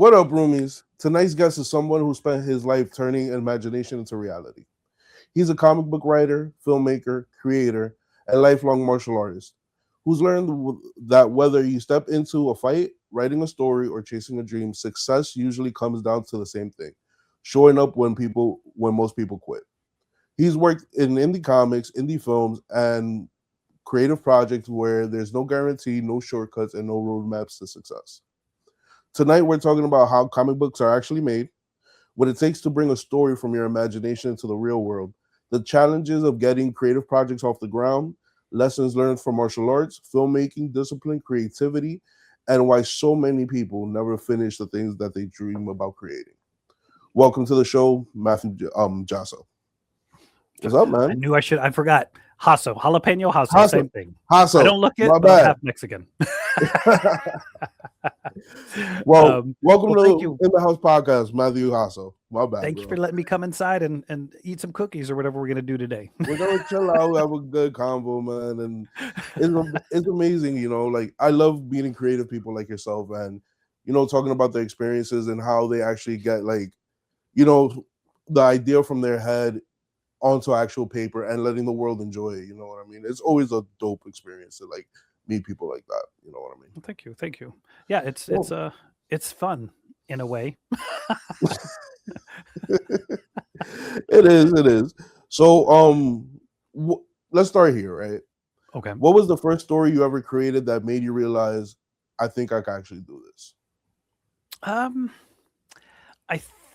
What up, roomies? Tonight's guest is someone who spent his life turning imagination into reality. He's a comic book writer, filmmaker, creator, and lifelong martial artist who's learned that whether you step into a fight, writing a story, or chasing a dream, success usually comes down to the same thing: showing up when most people quit. He's worked in indie comics, indie films, and creative projects where there's no guarantee, no shortcuts, and no roadmaps to success. Tonight, we're talking about how comic books are actually made, what it takes to bring a story from your imagination into the real world, the challenges of getting creative projects off the ground, lessons learned from martial arts, filmmaking, discipline, creativity, and why so many people never finish the things that they dream about creating. Welcome to the show, Matthew Jasso. What's up, I man? knew I should. I forgot. Hasso, jalapeno Hasso, Hasso. same thing. Hasso, I don't look it, my but I'm bad. half Mexican. Welcome well, thank to you. In the House podcast, Matthew Hasso. My bad. Thank you for letting me come inside and eat some cookies or whatever we're gonna do today. We're gonna chill out, have a good convo, man, and it's amazing. Like I love meeting creative people like yourself, and talking about their experiences and how they actually get the idea from their head onto actual paper and letting the world enjoy it. You know what I mean? It's always a dope experience to meet people like that. You know what I mean? Well, thank you. Yeah, it's fun in a way. It is. So let's start here, right? Okay. What was the first story you ever created that made you realize I think I can actually do this? I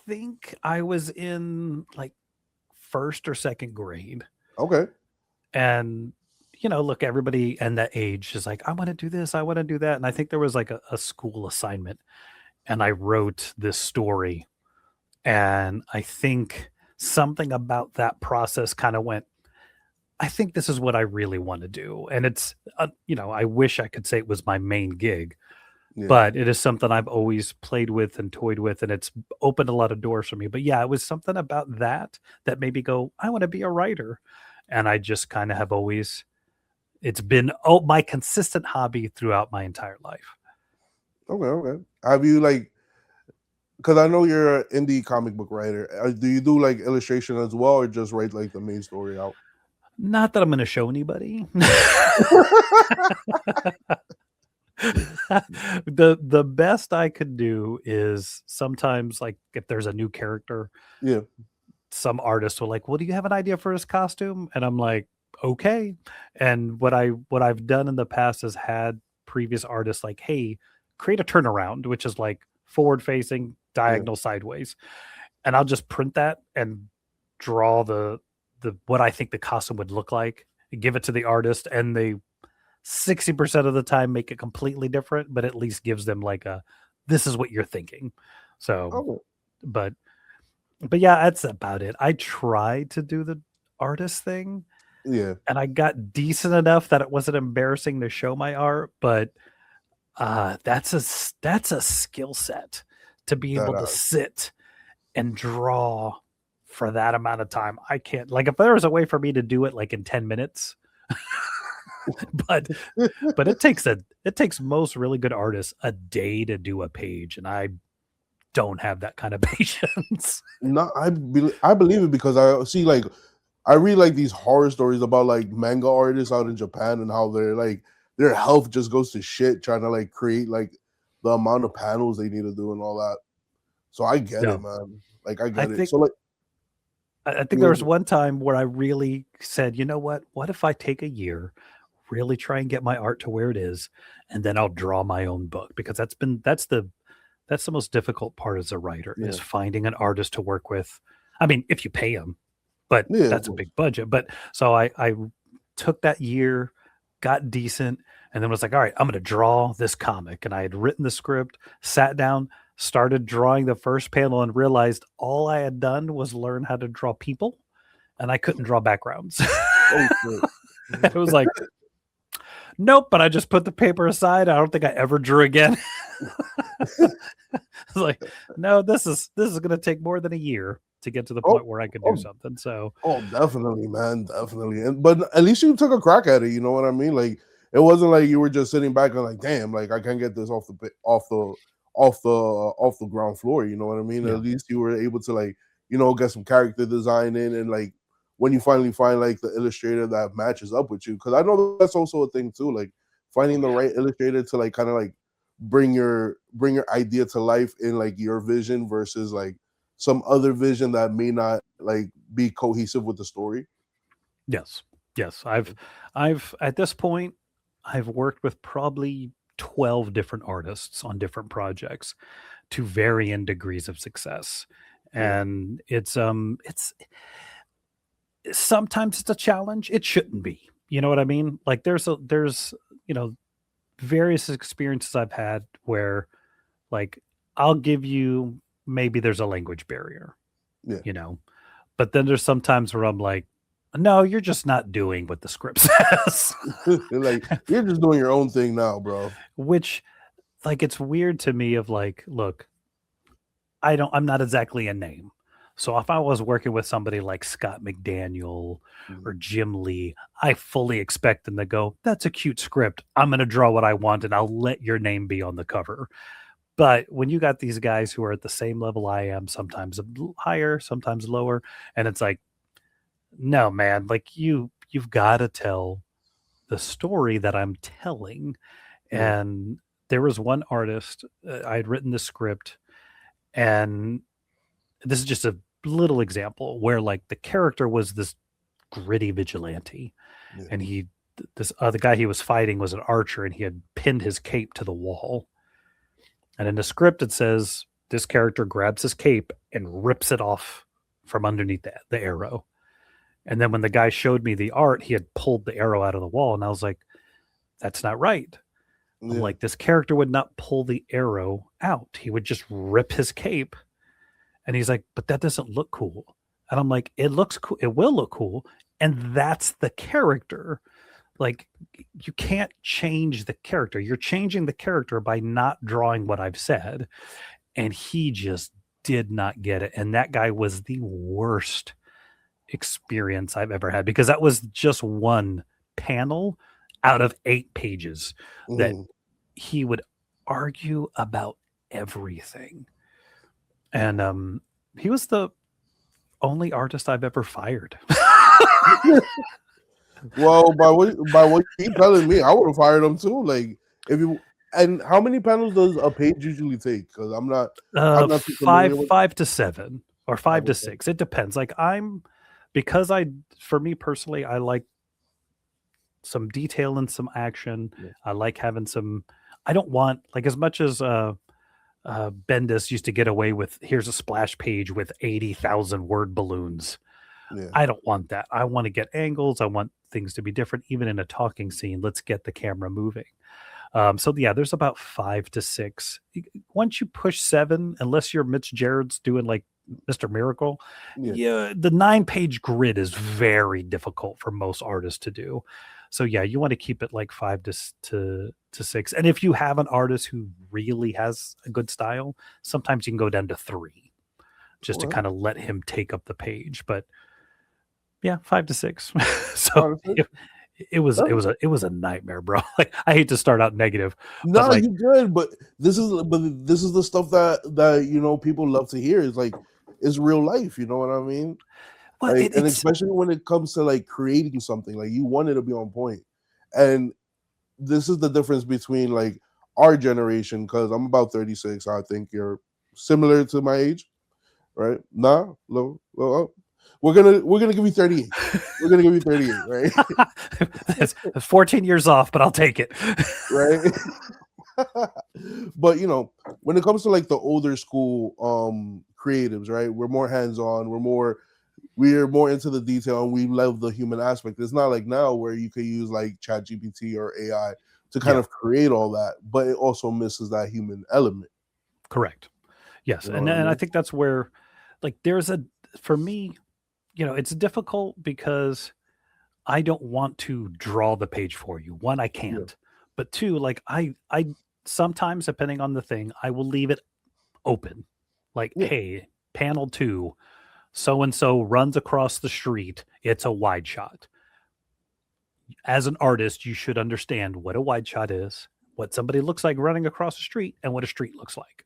think I was in like first or second grade, Okay. and look, everybody and that age is like, I want to do this, I want to do that, and I think there was like a school assignment, and I wrote this story, and I think something about that process kind of went, I think this is what I really want to do. And it's, I wish I could say it was my main gig, Yeah. but it is something I've always played with and toyed with, and it's opened a lot of doors for me. But yeah, it was something about that made me go, I want to be a writer. And I just kind of have always, it's been my consistent hobby throughout my entire life. Okay. Have you because I know you're an indie comic book writer. Do you do illustration as well, or just write the main story out? Not that I'm going to show anybody. The best I could do is sometimes, like, if there's a new character, Yeah. some artist will like, well, do you have an idea for his costume? And I'm like, okay. And what I've done in the past is had previous artists like, hey, create a turnaround, which is like forward facing, diagonal, sideways. And I'll just print that and draw the what I think the costume would look like, give it to the artist, and they 60% of the time make it completely different, but at least gives them like this is what you're thinking. So, but yeah, that's about it. I tried to do the artist thing. Yeah. And I got decent enough that it wasn't embarrassing to show my art, but that's a skill set to be able to sit and draw for that amount of time. I can't, like, if there was a way for me to do it like in 10 minutes, but it takes most really good artists a day to do a page, and I don't have that kind of patience. No, I believe it, because I see I read these horror stories about manga artists out in Japan and how their health just goes to shit trying to create the amount of panels they need to do and all that. So I get it, man. I get it. So I think there was one time where I really said, you know what if I take a year, really try and get my art to where it is, and then I'll draw my own book, because that's the most difficult part as a writer, is finding an artist to work with. I mean, if you pay them, but that's a big budget. But so I took that year, got decent, and then was like, all right, I'm going to draw this comic. And I had written the script, sat down, started drawing the first panel, and realized all I had done was learn how to draw people, and I couldn't draw backgrounds. It was like, nope. But I just put the paper aside. I don't think I ever drew again. I was like, no, this is going to take more than a year to get to the point where I could do something. So, definitely, man, definitely. But at least you took a crack at it. You know what I mean? It wasn't like you were just sitting back and damn, I can't get this off off the ground floor. You know what I mean? Yeah. At least you were able to like, get some character design in, and like when you finally find like the illustrator that matches up with you, because I know that's also a thing too, like finding the right illustrator to like kind of like bring your idea to life in like your vision versus like some other vision that may not like be cohesive with the story. Yes. Yes. I've at this point, I've worked with probably 12 different artists on different projects to varying degrees of success. Yeah, And it's sometimes it's a challenge. It shouldn't be. You know what I mean? Like there's, you know, various experiences I've had where like I'll give you maybe there's a language barrier, yeah. you know. But then there's sometimes where I'm like, no, you're just not doing what the script says. Like you're just doing your own thing now, bro. Which like it's weird to me of like, look, I'm not exactly a name. So if I was working with somebody like Scott McDaniel or Mhm. Jim Lee, I fully expect them to go, that's a cute script. I'm going to draw what I want and I'll let your name be on the cover. But when you got these guys who are at the same level I am, sometimes a little higher, sometimes lower, and it's like, no, man, like you've got to tell the story that I'm telling. Yeah, And there was one artist, I had written the script, and this is just a little example where like the character was this gritty vigilante, yeah, and this other guy he was fighting was an archer, and he had pinned his cape to the wall. And in the script, it says this character grabs his cape and rips it off from underneath the arrow. And then when the guy showed me the art, he had pulled the arrow out of the wall, and I was like, that's not right. I'm yeah. like, this character would not pull the arrow out. He would just rip his cape. And he's like, but that doesn't look cool. And I'm like, it looks cool. It will look cool. And that's the character. Like, you can't change the character. You're changing the character by not drawing what I've said. And he just did not get it. And that guy was the worst experience I've ever had because that was just one panel out of 8 pages that Mhm. he would argue about everything. And he was the only artist I've ever fired. Well, by what you telling me, I would have fired him too. Like if you and how many panels does a page usually take? Because I'm not too familiar with. 5 to 7 or 5 to Okay. 6. It depends. Like because for me personally, I like some detail and some action. Yeah, I like having I don't want like as much as Bendis used to get away with here's a splash page with 80,000 word balloons. yeah, I don't want that. I want to get angles. I want things to be different. Even in a talking scene, let's get the camera moving. So yeah, there's about 5 to 6. Once you push 7, unless you're Mitch Gerard's doing like Mr. Miracle, yeah. yeah, the 9-page grid is very difficult for most artists to do. So yeah, you want to keep it like 5 to 6. And if you have an artist who really has a good style, sometimes you can go down to 3 just to Well, kind of let him take up the page. But yeah, 5 to 6. So honestly, it was a nightmare, bro. Like I hate to start out negative, but no, like you good, but this is the stuff that people love to hear. Is like it's real life. You know what I mean? well, Like, and it's especially when it comes to like creating something, like you want it to be on point. And this is the difference between like our generation, because I'm about 36. I think you're similar to my age, right? Nah, low, low up. We're gonna give you 38. We're gonna give you 38, right? it's 14 years off, but I'll take it. Right. But when it comes to like the older school creatives, right? We're more hands-on, we're more into the detail, and we love the human aspect. It's not like now where you could use like Chat GPT or AI to kind Yeah, of create all that, but it also misses that human element. correct. Yes, You know and what I I mean? think that's where, like, for me, it's difficult because I don't want to draw the page for you. One, I Yeah, can't, but two, like I sometimes depending on the thing, I will leave it open. Like, yeah, hey, panel 2, so and so runs across the street. It's a wide shot. As an artist, you should understand what a wide shot is, what somebody looks like running across the street, and what a street looks like.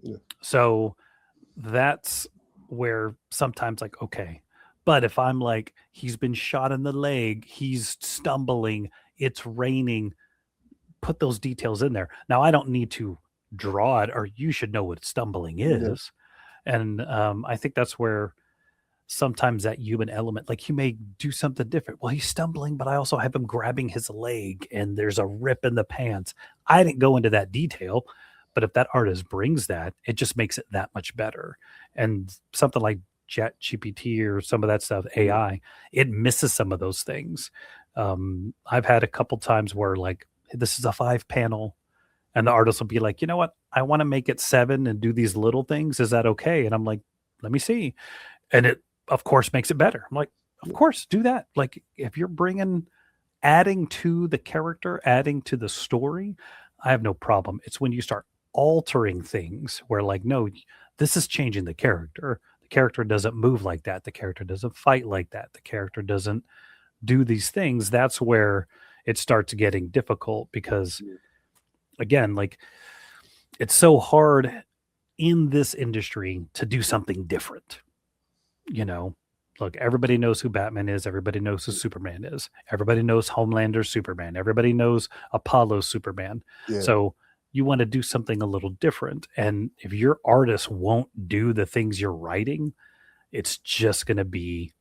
Yeah. So that's where sometimes like, okay, but if I'm like, he's been shot in the leg, he's stumbling, it's raining, put those details in there. Now I don't need to draw it, or you should know what stumbling Yeah. is. And I think that's where sometimes that human element, like you may do something different. Well, he's stumbling, but I also have him grabbing his leg and there's a rip in the pants. I didn't go into that detail, but if that artist brings that, it just makes it that much better. And something like Chat GPT or some of that stuff, Yeah. AI, it misses some of those things. I've had a couple times where like, this is a 5 panel and the artist will be like, you know what? I want to make it 7 and do these little things. Is that okay? And I'm like, let me see. And it, of course, makes it better. I'm like, of course, do that. Like, if you're bringing, adding to the character, adding to the story, I have no problem. It's when you start altering things where, like, no, this is changing the character. The character doesn't move like that. The character doesn't fight like that. The character doesn't do these things. That's where it starts getting difficult because, again, like, it's so hard in this industry to do something different. You know, look, everybody knows who Batman is. Everybody knows who Superman is. Everybody knows Homelander's Superman. Everybody knows Apollo's Superman. Yeah. So you want to do something a little different. And if your artist won't do the things you're writing, it's just going to be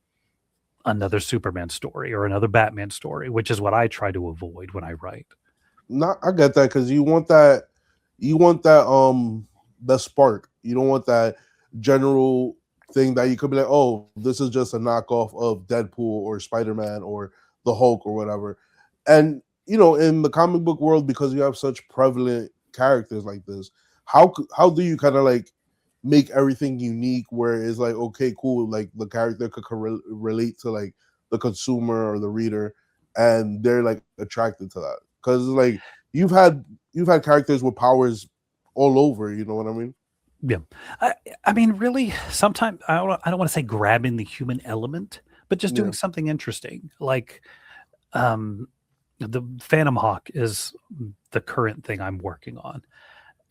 another Superman story or another Batman story, which is what I try to avoid when I write. Not, I get that, because you want that the spark. You don't want that general thing that you could be like, oh, this is just a knockoff of Deadpool or Spider-Man or the Hulk or whatever. And in the comic book world, because you have such prevalent characters like this, how do you kind of like make everything unique where it's like, okay, cool, like the character could relate to like the consumer or the reader, and they're like attracted to that, because like you've had you've had characters with powers all over, you know what I mean? Yeah. I mean, really, sometimes I don't want to say grabbing the human element, but just doing Yeah. something interesting. Like, um, the Phantom Hawk is the current thing I'm working on.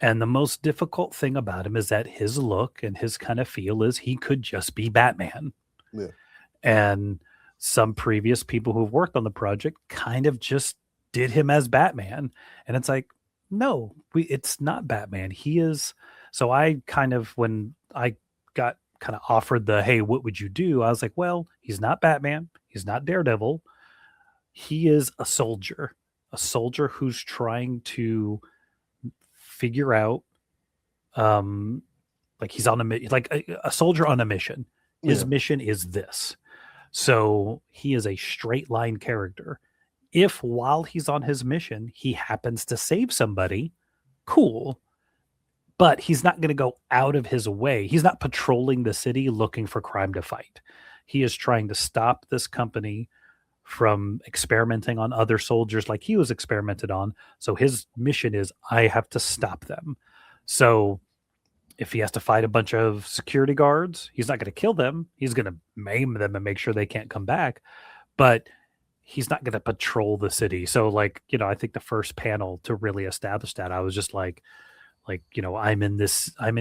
And the most difficult thing about him is that his look and his kind of feel is he could just be Batman. Yeah. And some previous people who've worked on the project kind of just did him as Batman. And it's like, no, it's not Batman. He is. So I kind of, when I got kind of offered the, hey, what would you do? I was like, well, he's not Batman. He's not Daredevil. He is a soldier who's trying to figure out, um, like he's on like a soldier on a mission. His Yeah. mission is this. So he is a straight line character. If while he's on his mission, he happens to save somebody, cool. But he's not going to go out of his way. He's not patrolling the city looking for crime to fight. He is trying to stop this company from experimenting on other soldiers like he was experimented on. So his mission is, I have to stop them. So if he has to fight a bunch of security guards, he's not going to kill them. He's going to maim them and make sure they can't come back. But he's not going to patrol the city. So, like, I think the first panel to really establish that, I was just like, I'm in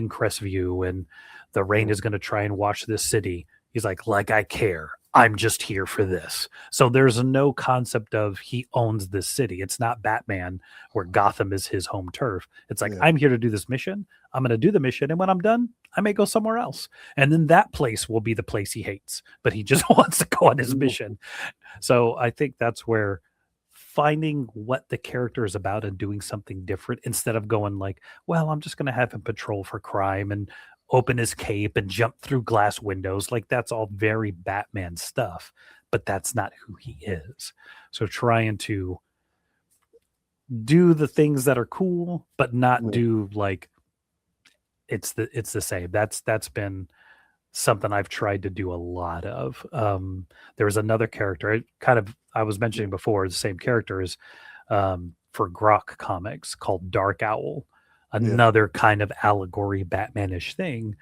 Crestview and the rain is going to try and wash this city. He's like I care. I'm just here for this. So there's no concept of he owns this city. It's not Batman where Gotham is his home turf. It's like, Yeah. I'm here to do this mission. I'm going to do the mission. And when I'm done, I may go somewhere else. And then that place will be the place he hates, but he just wants to go on his mission. So I think that's where finding what the character is about and doing something different instead of going like, well, I'm just going to have him patrol for crime and open his cape and jump through glass windows. Like, that's all very Batman stuff, but that's not who he is. So trying to do the things that are cool, but not do like it's the same. That's been something I've tried to do a lot of. There was another character I was mentioning before, the same character is for Grok comics called Dark Owl, another kind of allegory Batmanish thing.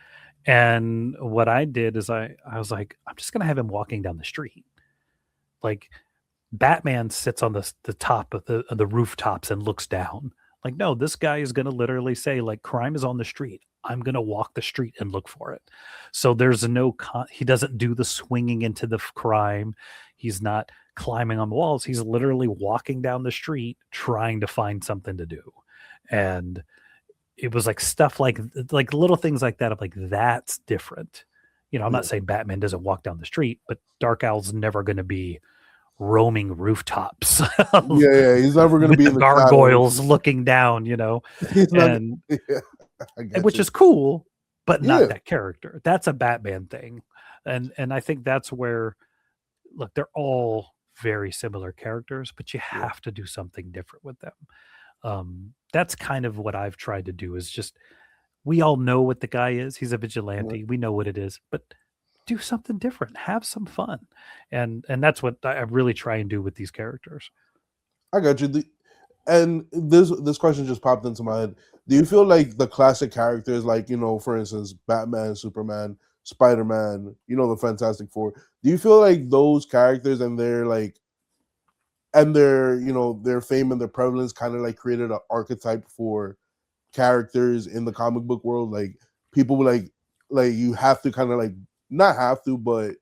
And what I did is I was like, I'm just going to have him walking down the street. Like, Batman sits on the top of the rooftops and looks down. Like, no, this guy is going to literally say, like, crime is on the street. I'm going to walk the street and look for it. So there's he doesn't do the swinging into the crime. He's not climbing on the walls. He's literally walking down the street trying to find something to do. And it was like stuff like little things like that. I'm like, that's different. You know, I'm not saying Batman doesn't walk down the street, but Dark Owl's never going to be roaming rooftops. He's never going to be the in the gargoyles shadows. looking down, you know, He's not, and which is cool, but not that character. That's a Batman thing. And I think that's where, look, they're all very similar characters, but you have to do something different with them. That's kind of what I've tried to do, is just, we all know what the guy is. He's a vigilante. We know what it is, but do something different, have some fun. And that's what I really try and do with these characters. I got you. And this question just popped into my head. Do you feel like the classic characters, like, you know, for instance, Batman, Superman, Spider-Man, you know, the Fantastic Four, do you feel like those characters and their you know, their fame and their prevalence kind of like created an archetype for characters in the comic book world? Like, people like you have to kind of like, not have to, but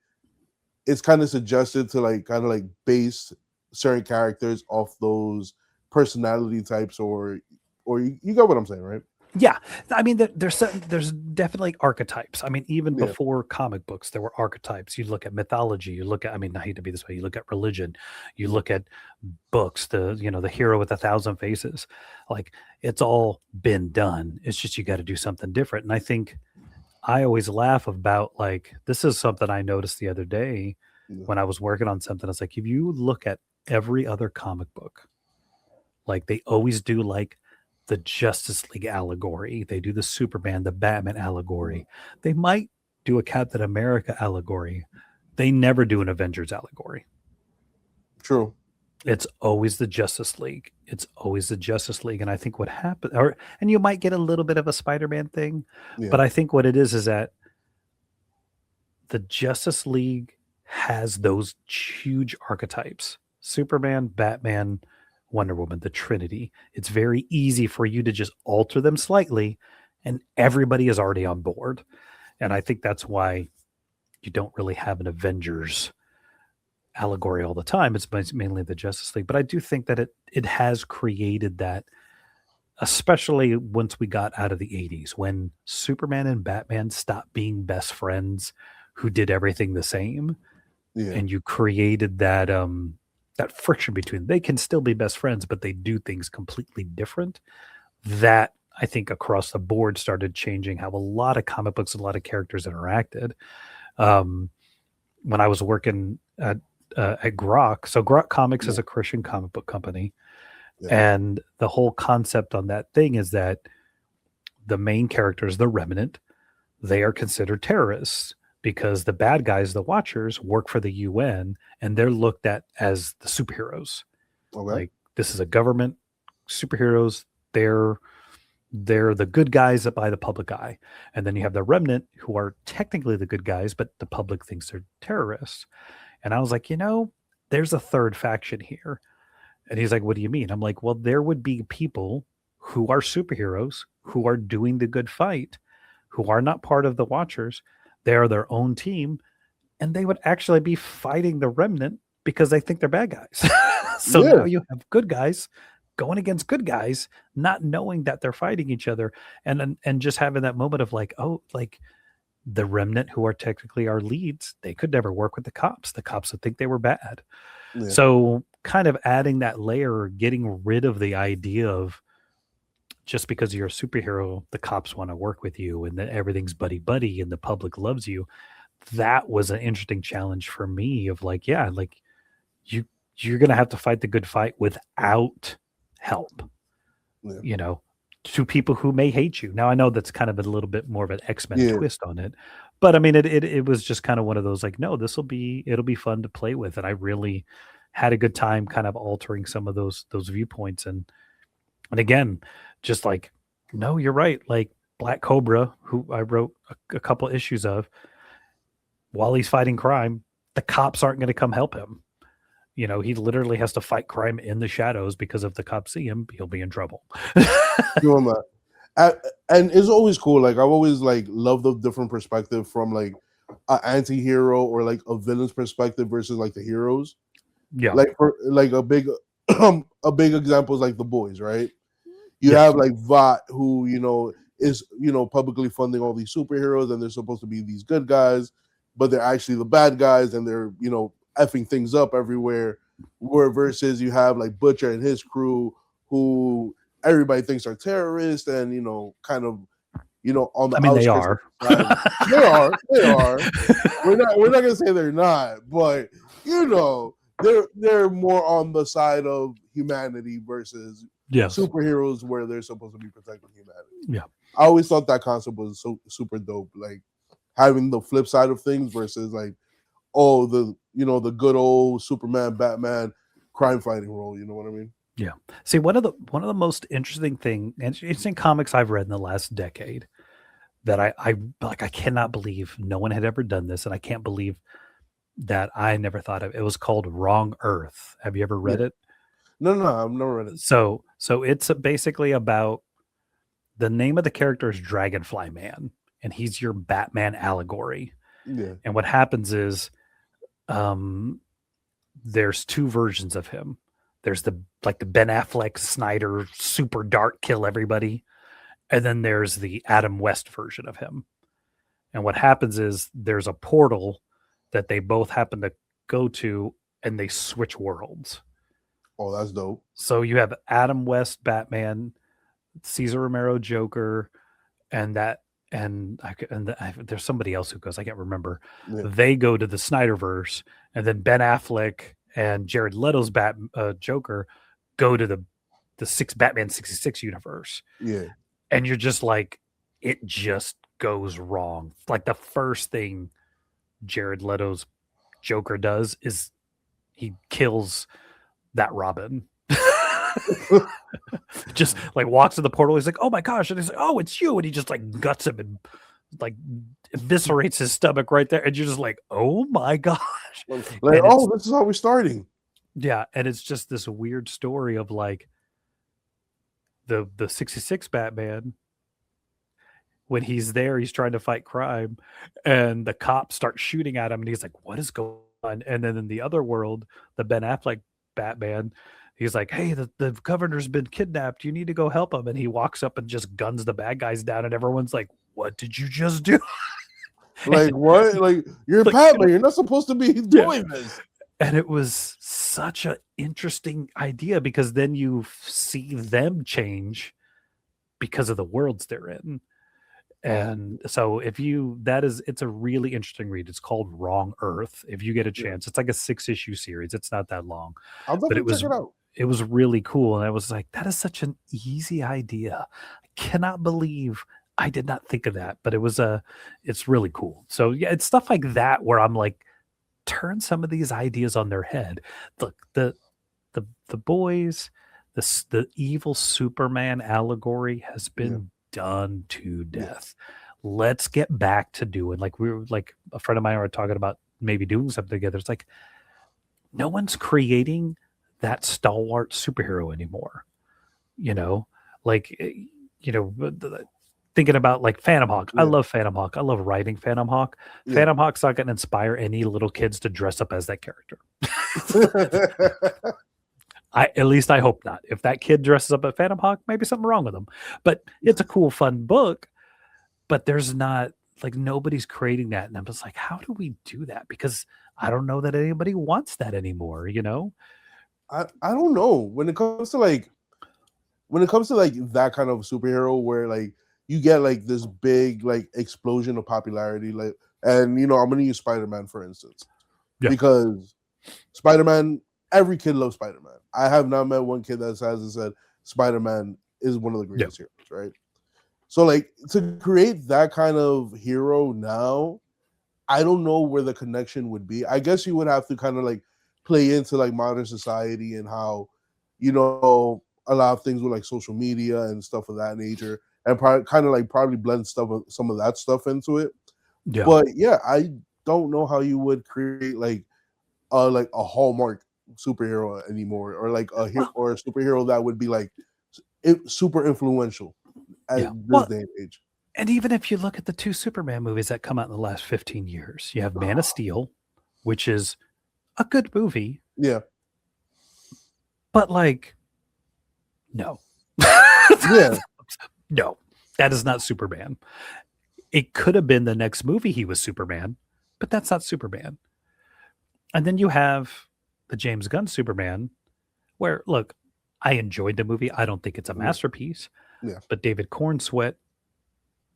it's kind of suggested to like kind of like base certain characters off those personality types, or you got what I'm saying, right? Yeah, I mean, there's definitely archetypes. I mean, even before comic books, there were archetypes. You look at mythology. You look at, I mean, I hate to be this way. You look at religion. You look at books. The hero with 1,000 faces. Like, it's all been done. It's just you got to do something different. And I think I always laugh about, like, this is something I noticed the other day when I was working on something. It's like, if you look at every other comic book, like, they always do like the Justice League allegory. They do the Superman, the Batman allegory. They might do a Captain America allegory. They never do an Avengers allegory. True. It's always the Justice League. It's always the Justice League. And I think what happened, and you might get a little bit of a Spider-Man thing, but I think what it is that the Justice League has those huge archetypes: Superman, Batman, Wonder Woman, the Trinity. It's very easy for you to just alter them slightly and everybody is already on board. And I think that's why you don't really have an Avengers allegory all the time. It's mainly the Justice League. But I do think that it has created that, especially once we got out of the 80s, when Superman and Batman stopped being best friends who did everything the same. And you created that that friction between, they can still be best friends, but they do things completely different. That, I think, across the board started changing how a lot of comic books and a lot of characters interacted. When I was working at Grok, so Grok Comics is a Christian comic book company. And the whole concept on that thing is that the main characters, the Remnant, they are considered terrorists, because the bad guys, the Watchers, work for the UN, and they're looked at as the superheroes. Like, this is a government, superheroes. They're the good guys that by the public eye. And then you have the Remnant, who are technically the good guys, but the public thinks they're terrorists. And I was like, there's a third faction here. And he's like, what do you mean? I'm like, well, there would be people who are superheroes, who are doing the good fight, who are not part of the Watchers. They are their own team, and they would actually be fighting the Remnant because they think they're bad guys. So now you have good guys going against good guys, not knowing that they're fighting each other, and just having that moment of like, oh, like, the Remnant, who are technically our leads, they could never work with the cops. The cops would think they were bad. So kind of adding that layer, getting rid of the idea of, just because you're a superhero, the cops want to work with you and that everything's buddy-buddy and the public loves you. That was an interesting challenge for me of like, like, you're going to have to fight the good fight without help, to people who may hate you. Now, I know that's kind of a little bit more of an X-Men twist on it, but I mean, it was just kind of one of those, like, no, it'll be fun to play with. And I really had a good time kind of altering some of those viewpoints. And again, just like, no, you're right. Like Black Cobra, who I wrote a couple issues of, while he's fighting crime, the cops aren't going to come help him. He literally has to fight crime in the shadows, because if the cops see him, he'll be in trouble. Doing that. A- and it's always cool. Like I've always like loved the different perspective from like an anti-hero or like a villain's perspective versus like the heroes. Yeah. Like for like a big a big example is like the boys, right? You have Yes. like Vought, who is publicly funding all these superheroes, and they're supposed to be these good guys, but they're actually the bad guys, and they're effing things up everywhere. Where versus you have like Butcher and his crew, who everybody thinks are terrorists, and kind of on I the mean, they outskirts of are. society. They are. We're not gonna say they're not, but they're more on the side of humanity versus Yes. superheroes where they're supposed to be protecting humanity. Yeah. I always thought that concept was so super dope, like having the flip side of things versus like, oh, the good old Superman, Batman crime fighting role. You know what I mean? Yeah. See, one of the most interesting comics I've read in the last decade that I like, I cannot believe no one had ever done this, and I can't believe that I never thought of it. Was called Wrong Earth. Have you ever read Yeah. it? No, I've never read it. So it's basically about, the name of the character is Dragonfly Man, and he's your Batman allegory. Yeah. And what happens is, um, there's two versions of him. There's the Ben Affleck Snyder super dark kill everybody, and then there's the Adam West version of him. And what happens is there's a portal that they both happen to go to, and they switch worlds. Oh, that's dope. So you have Adam West Batman, Cesar Romero Joker, and there's somebody else who goes, I can't remember. Yeah. They go to the Snyderverse, and then Ben Affleck and Jared Leto's Joker go to the Batman 66 universe. Yeah. And you're just like, it just goes wrong. Like the first thing Jared Leto's Joker does is he kills that Robin. Just like walks to the portal. He's like, oh my gosh. And he's like, oh, it's you. And he just like guts him and like eviscerates his stomach right there. And you're just like, oh my gosh. Like, oh, this is how we're starting. Yeah. And it's just this weird story of like the 66 Batman. When he's there, he's trying to fight crime, and the cops start shooting at him, and he's like, what is going on? And then in the other world, the Ben Affleck Batman, he's like, hey, the governor's been kidnapped. You need to go help him. And he walks up and just guns the bad guys down, and everyone's like, what did you just do? Like, what? Like, you're Batman. You're not supposed to be doing this. And it was such an interesting idea, because then you see them change because of the worlds they're in. And so it's a really interesting read. It's called Wrong Earth. If you get a chance, it's like a 6-issue series. It's not that long, I'll definitely check it out. It was really cool. And I was like, that is such an easy idea. I cannot believe I did not think of that, but it's really cool. So yeah, it's stuff like that where I'm like, turn some of these ideas on their head. Look, the boys, the evil Superman allegory has been done to death. Let's get back to doing, like, we were like, a friend of mine were talking about maybe doing something together. It's like, no one's creating that stalwart superhero anymore. Thinking about like Phantom Hawk. I love Phantom Hawk. I love writing Phantom Hawk. Phantom Hawk's not going to inspire any little kids to dress up as that character. At least I hope not. If that kid dresses up at Phantom Hawk, maybe something wrong with them. But it's a cool, fun book. But there's not, like, nobody's creating that. And I'm just like, how do we do that? Because I don't know that anybody wants that anymore, I don't know. When it comes to that kind of superhero where like you get like this big like explosion of popularity, like, and I'm gonna use Spider-Man for instance. Because Spider-Man, every kid loves Spider-Man. I have not met one kid that hasn't said Spider-Man is one of the greatest heroes, right? So, like, to create that kind of hero now, I don't know where the connection would be. I guess you would have to kind of like play into like modern society and how, a lot of things with like social media and stuff of that nature, and probably blend some of that stuff into it. Yeah. But yeah, I don't know how you would create like a Hallmark superhero anymore, or like a superhero that would be like super influential at Yeah. this Well, day and age. and even if you look at the two Superman movies that come out in the last 15 years, you have Man of Steel, which is a good movie, Yeah, but like, no. yeah, No, that is not Superman. It could have been the next movie he was Superman, but that's not Superman. And then you have the James Gunn Superman, where look, I enjoyed the movie. I don't think it's a yeah, masterpiece, yeah. but David Cornsweet,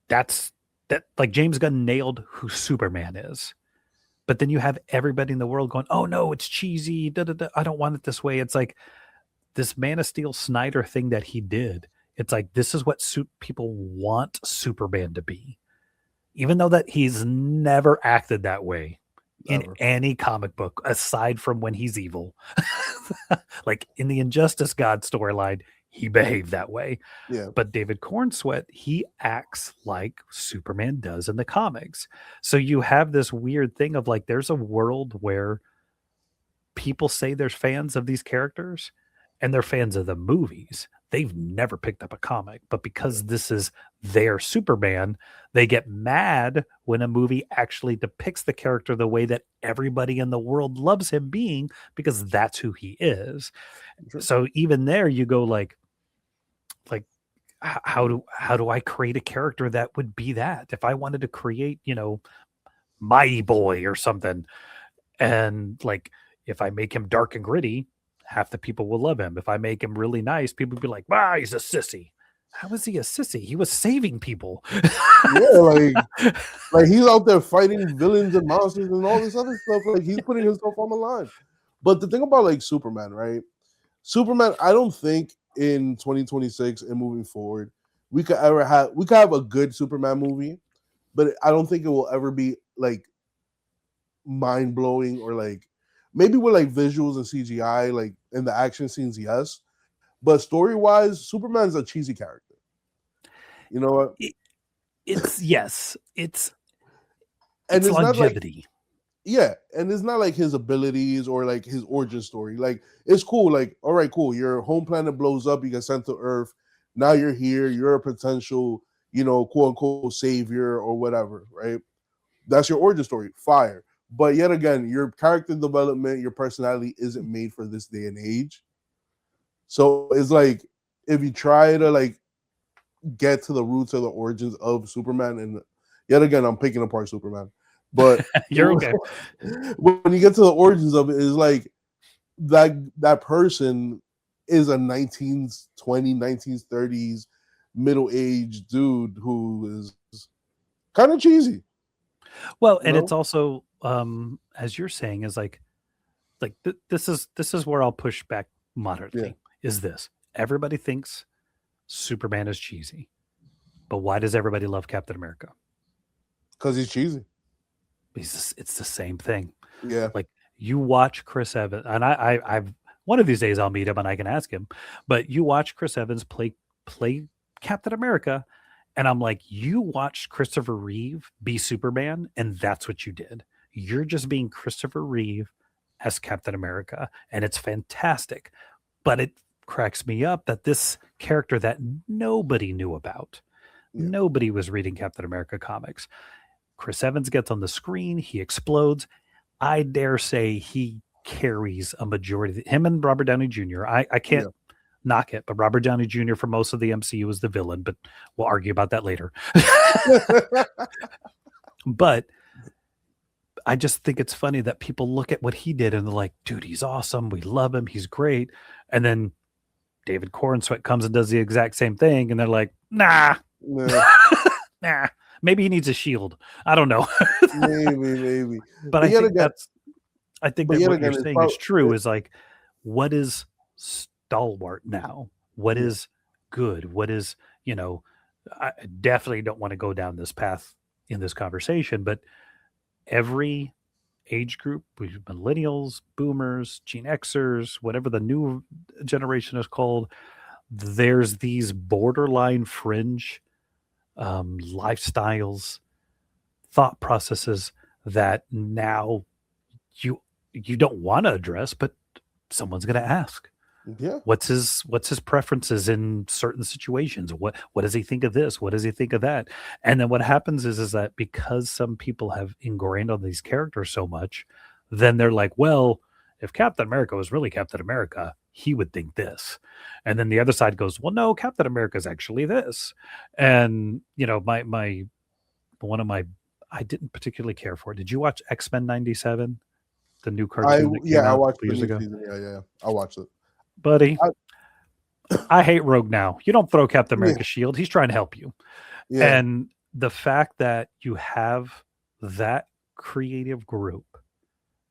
that's that like James Gunn nailed who Superman is. But then you have everybody in the world going, "Oh no, it's cheesy. Da, da, da. I don't want it this way." It's like this Man of Steel Snyder thing that he did. It's like this is what people want Superman to be, even though that he's never acted that way in Ever. any comic book aside from when he's evil. Like in the Injustice God storyline, he behaved that way. Yeah, But David Cornsweet, he acts like Superman does in the comics. So you have this weird thing of like there's a world where people say they're fans of these characters and they're fans of the movies. They've never picked up a comic, but because this is their Superman, they get mad when a movie actually depicts the character the way that everybody in the world loves him being because that's who he is. sure. So even there you go like how do I create a character that would be that? If I wanted to create, Mighty Boy or something, and like if I make him dark and gritty, half the people will love him. If I make him really nice, people will be like, "Wow, he's a sissy." How is he a sissy? He was saving people. Yeah, like he's out there fighting villains and monsters and all this other stuff. Like he's putting himself on the line. But the thing about like Superman, right? Superman, I don't think in 2026 and moving forward, we could have a good Superman movie, but I don't think it will ever be like mind blowing or like maybe with like visuals and CGI, like in the action scenes, yes. But story wise, Superman's a cheesy character. You know what? It- it's yes, And it's it's not like longevity. yeah, and it's not like his abilities or like his origin story. Like it's cool. Like all right, cool. Your home planet blows up. You get sent to Earth. Now you're here. You're a potential, quote unquote savior or whatever. Right? That's your origin story. Fire. But yet again, your character development, your personality isn't made for this day and age. So it's like if you try to like get to the roots of the origins of Superman, and yet again, I'm picking apart Superman. But You're okay. when you get to the origins of it, it's like that person is a 1920s, 1930s middle-aged dude who is kind of cheesy, Well, you and it's know? also as you're saying is like this is where I'll push back Yeah, moderately. Is this everybody thinks Superman is cheesy, but why does everybody love Captain America? because he's cheesy. It's the same thing. Yeah, Like you watch Chris Evans, and I've one of these days I'll meet him and I can ask him. But you watch Chris Evans play Captain America, and I'm like, you watched Christopher Reeve be Superman, and that's what you did. You're just being Christopher Reeve as Captain America, and it's fantastic. But it cracks me up that this character that nobody knew about, yeah, nobody was reading Captain America comics. Chris Evans gets on the screen, he explodes. I dare say he carries a majority. Him and Robert Downey Jr. I can't yeah. knock it, but Robert Downey Jr. for most of the MCU was the villain, but we'll argue about that later. But I just think it's funny that people look at what he did and they're like, dude, he's awesome. We love him. He's great. And then David Cornsweet comes and does the exact same thing. And they're like, nah, Yeah, nah, maybe he needs a shield. I don't know. maybe. But But yet again, I think that what you're it's saying is probably true is like, what is stalwart now? What yeah, is good? What is, I definitely don't want to go down this path in this conversation, but every age group, millennials, boomers, Gen Xers, whatever the new generation is called, there's these borderline fringe lifestyles, thought processes that now you don't want to address, but someone's going to ask. Yeah, What's his preferences in certain situations? What does he think of this? What does he think of that? And then what happens is that because some people have ingrained on these characters so much, then they're like, well, if Captain America was really Captain America, he would think this. And then the other side goes, well, no, Captain America is actually this. And my one of my I didn't particularly care for it. Did you watch X-Men 97, the new cartoon that came I out a watched couple the years new ago? season. Yeah, yeah, I watched it. Buddy, I, I hate Rogue now. You don't throw Captain yeah, America's shield. He's trying to help you. yeah, And the fact that you have that creative group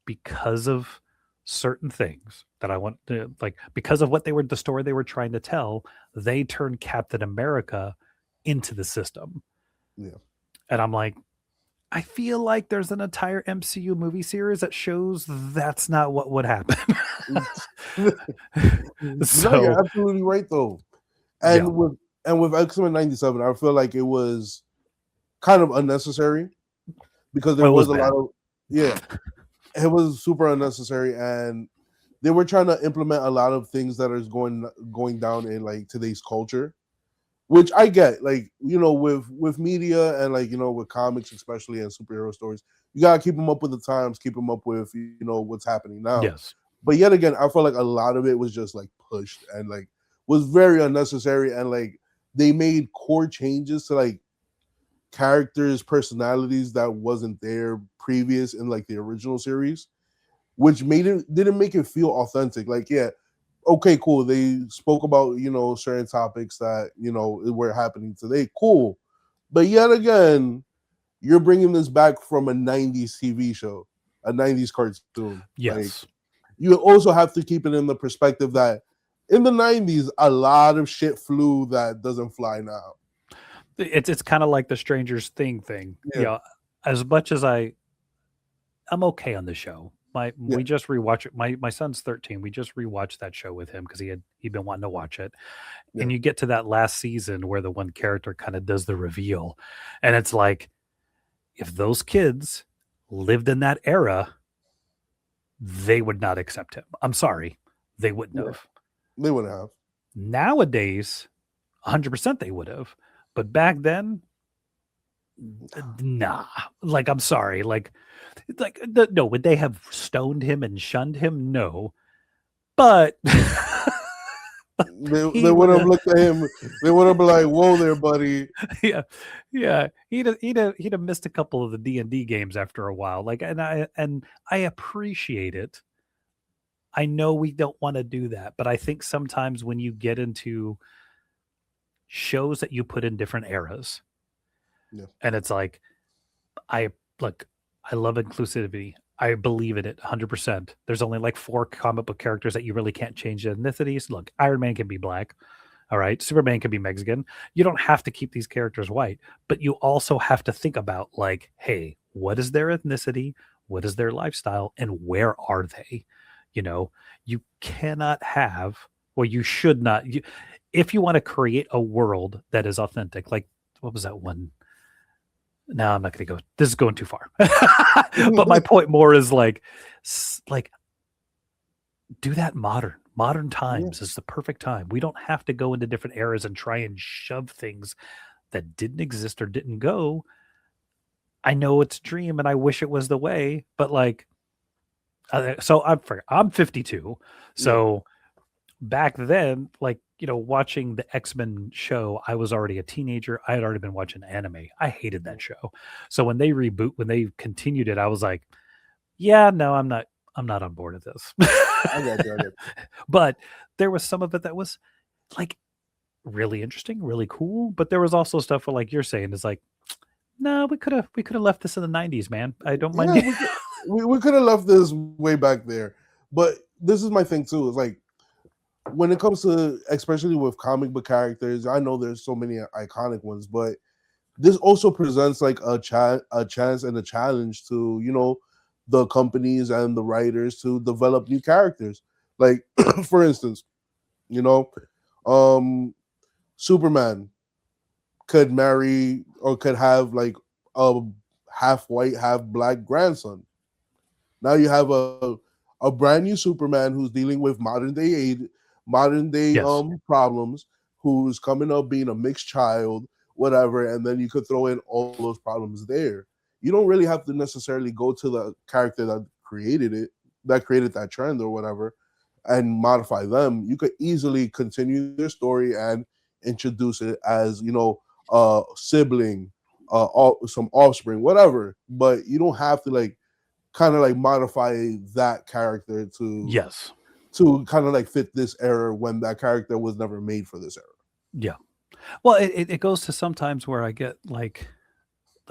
because of certain things that I want to like, because of what the story they were trying to tell, they turned Captain America into the system. yeah. And I'm like, I feel like there's an entire MCU movie series that shows that's not what would happen. No, you're So, absolutely right though. yeah. And with X-Men 97, I feel like it was kind of unnecessary because there Well, it was was a bad. lot of, yeah, it was super unnecessary, and they were trying to implement a lot of things that is going down in like today's culture, which I get. Like, with media and, like, with comics especially and superhero stories, you gotta keep them up with the times, keep them up with what's happening now. Yes. But yet again, I felt like a lot of it was just like pushed and like was very unnecessary, and like they made core changes to like characters' personalities that wasn't there previous in like the original series, which made it didn't make it feel authentic. Like, yeah, okay, cool. They spoke about certain topics that were happening today. Cool, but yet again, you're bringing this back from a '90s TV show, a '90s cartoon. Like, Yes. you also have to keep it in the perspective that in the '90s, a lot of shit flew that doesn't fly now. It's kind of like the Strangers thing. Yeah, As much as I'm okay on the show. yeah, We just rewatch it. My son's 13. We just rewatched that show with him because he'd been wanting to watch it. yeah, And you get to that last season where the one character kind of does the reveal, and it's like if those kids lived in that era, they would not accept him. I'm sorry, they wouldn't yeah. have. They wouldn't have. Nowadays, 100% they would have, but back then, nah. Like, I'm sorry, no, would they have stoned him and shunned him? No, but They he would would have have. looked at him. They would have been like, "Whoa, there, buddy." Yeah, yeah. He'd have missed a couple of the D&D games after a while. Like, and I appreciate it. I know we don't want to do that, but I think sometimes when you get into shows that you put in different eras, Yeah, and it's like I look, I love inclusivity. I believe in it 100%. There's only like 4 comic book characters that you really can't change their ethnicities. Look, Iron Man can be black. All right. Superman can be Mexican. You don't have to keep these characters white, but you also have to think about, like, hey, what is their ethnicity? What is their lifestyle? And where are they? You know, you cannot have, or you should not, if you want to create a world that is authentic, like what was that one? No, I'm not going to go. This is going too far. But my point more is like do that modern. Modern yeah, times is the perfect time. We don't have to go into different eras and try and shove things that didn't exist or didn't go. I know it's a dream and I wish it was the way, but like, so I'm 52. yeah, So back then, like, watching the X-Men show, I was already a teenager. I had already been watching anime. I hated that show. So when they continued it, I was like, yeah, no, I'm not on board with this. I got you. I got you. But there was some of it that was like really interesting, really cool. But there was also stuff where, like you're saying, is like, no, we could have left this in the 90s, man. I don't mind. Yeah, we could have left this way back there, but this is my thing too. Is like, when it comes to, especially with comic book characters, I know there's so many iconic ones, but this also presents like a chance and a challenge to the companies and the writers to develop new characters. Like, for instance, you know, um, Superman could marry or could have like a half white, half black grandson. Now you have a brand new Superman who's dealing with modern day modern day Yes. problems, who's coming up being a mixed child, whatever, and then you could throw in all those problems there. You don't really have to necessarily go to the character that created it, that created that trend or whatever, and modify them. You could easily continue their story and introduce it as, a sibling, some offspring, whatever. But you don't have to like kind of like modify that character Yes. to kind of like fit this era when that character was never made for this era. Yeah. Well, it goes to sometimes where I get like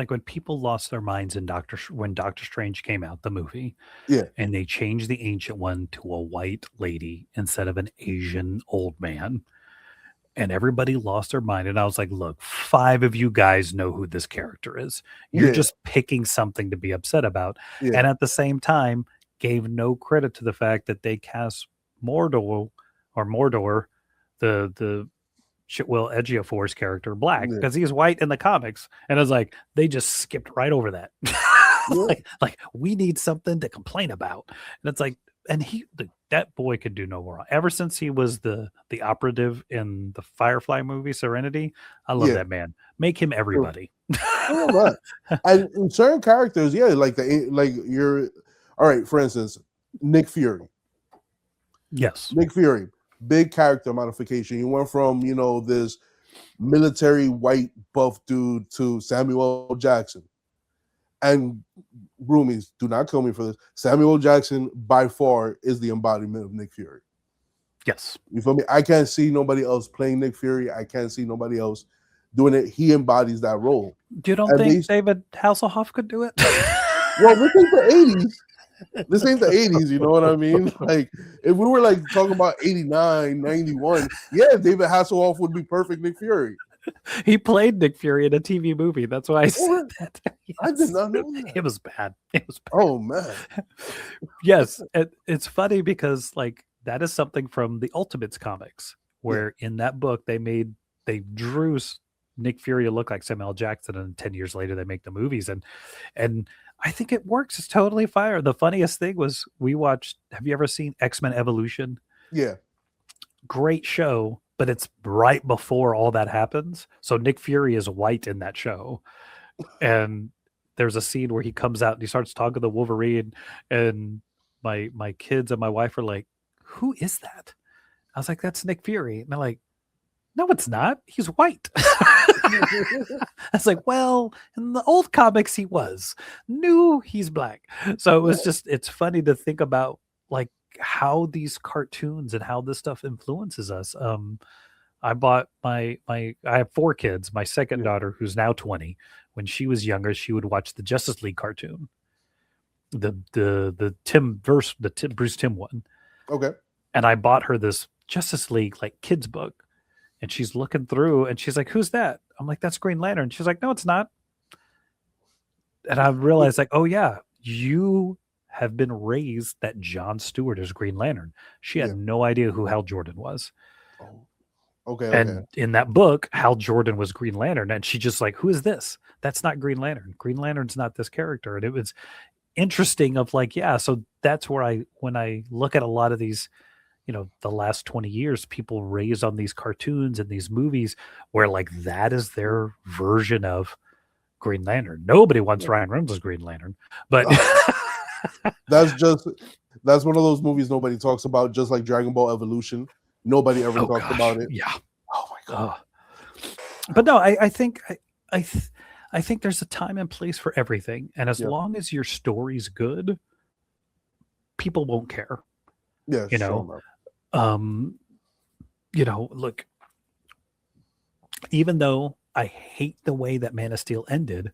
when people lost their minds in when Doctor Strange came out, the movie, Yeah, and they changed the ancient one to a white lady instead of an Asian old man. And everybody lost their mind. And I was like, look, 5 of you guys know who this character is. You're yeah, just picking something to be upset about. yeah, And at the same time, gave no credit to the fact that they cast Mordor, the Chitwell Ejiofor's character, black, yeah, because he's white in the comics. And I was like, they just skipped right over that. yeah, like we need something to complain about. And it's like, and that boy could do no wrong. Ever since he was the operative in the Firefly movie Serenity, I love yeah. that man. Make him True. everybody. All that. And in certain characters, yeah, like you're all right. For instance, Nick Fury. Yes. Nick Fury, big character modification. You went from this military white buff dude to Samuel Jackson. And roomies, do not kill me for this. Samuel Jackson by far is the embodiment of Nick Fury. Yes. You feel me? I can't see nobody else playing Nick Fury. I can't see nobody else doing it. He embodies that role. You don't And think David Hasselhoff could do it? well, this ain't the 80s. This ain't the 80s, you know what I mean? Like, if we were like talking about 89, 91, yeah, David Hasselhoff would be perfect Nick Fury. He played Nick Fury in a TV movie. That's why I said that. Yes. I did not know that. It was bad. It was bad. Oh, man. Yes. It's funny because like that is something from the Ultimates comics, where in that book they drew Nick Fury to look like Samuel L. Jackson, and 10 years later they make the movies, and I think it works. It's totally fire. The funniest thing was we watched. Have you ever seen X-Men Evolution? Yeah. Great show, but it's right before all that happens. So Nick Fury is white in that show, and there's a scene where he comes out and he starts talking to Wolverine, and my kids and my wife are like, "Who is that?" I was like, "That's Nick Fury," and they're like, "No, it's not. He's white." I was like, well, in the old comics, he was. New, he's black. So it was just, it's funny to think about like how these cartoons and how this stuff influences us. I bought I have 4 kids. My second daughter, who's now 20, when she was younger, she would watch the Justice League cartoon, the Bruce Timm one. Okay. And I bought her this Justice League like kids book. And she's looking through and she's like, "Who's that?" I'm like, "That's Green Lantern." She's like, "No, it's not." And I realized like, oh yeah, you have been raised that John Stewart is Green Lantern. She had no idea who Hal Jordan was. Oh. Okay. And in that book, Hal Jordan was Green Lantern. And she just like, "Who is this? That's not Green Lantern. Green Lantern's not this character." And it was interesting of like, yeah, so that's where when I look at a lot of these, the last 20 years, people raised on these cartoons and these movies where like that is their version of Green Lantern. Nobody wants Ryan Reynolds as Green Lantern, but that's one of those movies nobody talks about, just like Dragon Ball Evolution. Nobody ever talks about it. Yeah. Oh my God. But no, I think there's a time and place for everything. And as long as your story's good, people won't care. Yeah. Look, even though I hate the way that Man of Steel ended,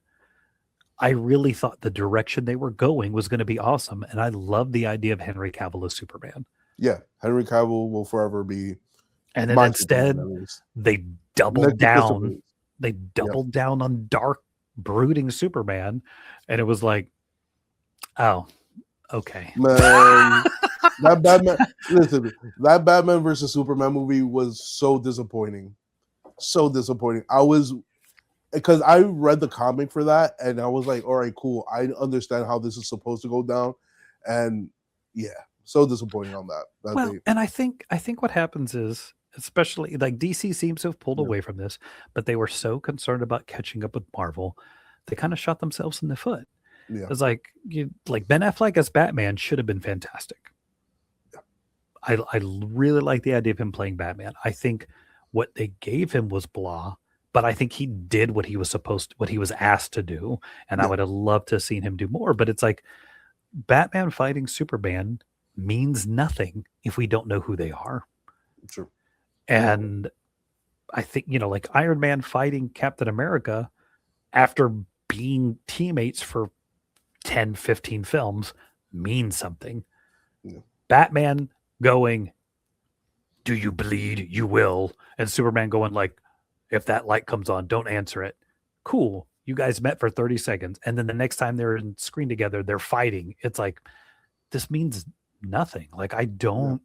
I really thought the direction they were going was going to be awesome. And I love the idea of Henry Cavill as Superman. Yeah. Henry Cavill will forever be. And then instead, they doubled down. They doubled down on dark, brooding Superman. And it was like, oh, okay. Man. That Batman versus Superman movie was so disappointing. So disappointing. Because I read the comic for that and I was like, all right, cool. I understand how this is supposed to go down. And yeah, so disappointing on that. Well, They, and I think what happens is, especially like DC seems to have pulled yeah, away from this, but they were so concerned about catching up with Marvel, they kind of shot themselves in the foot. yeah, It's like like Ben Affleck as Batman should have been fantastic. I really like the idea of him playing Batman. I think what they gave him was blah, but I think he did what he was asked to do, and I yeah, would have loved to have seen him do more. But it's like Batman fighting Superman means nothing if we don't know who they are. true. And I think, like Iron Man fighting Captain America after being teammates for 10, 15 films means something. Yeah, Batman going, "Do you bleed? You will." And Superman going like, "If that light comes on, don't answer it." Cool. You guys met for 30 seconds. And then the next time they're in screen together, they're fighting. It's like, this means nothing. Like, I yeah, don't